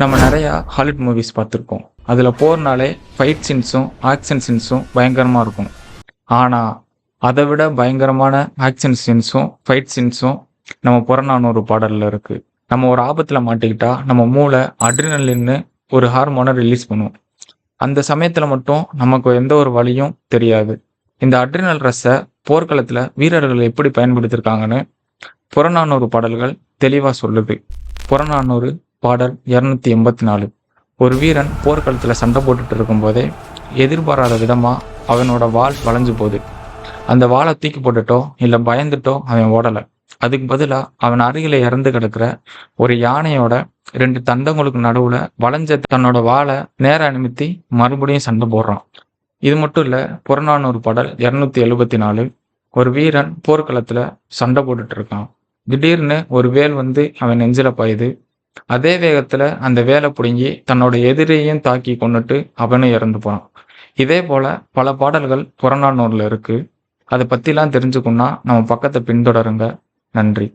நம்ம நிறையா Hollywood movies பார்த்துருக்கோம். அதில் போர்னாலே ஃபைட் சீன்ஸும் ஆக்ஷன் சீன்ஸும் பயங்கரமாக இருக்கும். ஆனால் அதை விட பயங்கரமான ஆக்ஷன் சீன்ஸும் ஃபைட் சீன்ஸும் நம்ம புறநானூறு பாடலில் இருக்குது. நம்ம ஒரு ஆபத்தில் மாட்டிக்கிட்டா நம்ம மூளை அட்ரினலின்னு ஒரு ஹார்மோனை ரிலீஸ் பண்ணும். அந்த சமயத்தில் மட்டும் நமக்கு எந்த ஒரு வலியும் தெரியாது. இந்த அட்ரினல் ரஷ்ஷை போர்க்களத்தில் வீரர்கள் எப்படி பயன்படுத்தியிருக்காங்கன்னு புறநானூறு பாடல்கள் தெளிவாக சொல்லுது. புறநானூறு பாடல் 284. ஒரு வீரன் போர்க்களத்தில் சண்டை போட்டுட்டு இருக்கும்போதே எதிர்பாராத விதமாக அவனோட வாள் வளைஞ்சு போகுது. அந்த வாளை தூக்கி போட்டுட்டோ இல்லை பயந்துட்டோ அவன் ஓடலை. அதுக்கு பதிலாக அவன் அருகில இறந்து கிடக்கிற ஒரு யானையோட 2 தந்தங்களுக்கு நடுவில் வளைஞ்ச தன்னோட வாளை நேர நிமித்தி மறுபடியும் சண்டை போடுறான். இது மட்டும் இல்லை, புறநானூறு பாடல் 274. ஒரு வீரன் போர்க்களத்தில் சண்டை போட்டுட்டு இருக்கான். திடீர்னு ஒரு வேல் வந்து அவன் நெஞ்சில பாயுது. அதே வேகத்துல அந்த வேலை பிடுங்கி தன்னோட எதிரியையும் தாக்கி கொன்னுட்டு அவனும் இறந்து போனான். இதே போல பல பாடல்கள் புறநானூறுல இருக்கு. அதை பத்திலாம் தெரிஞ்சுக்கணும்னா நம்ம பக்கத்தை பின்தொடருங்க. நன்றி.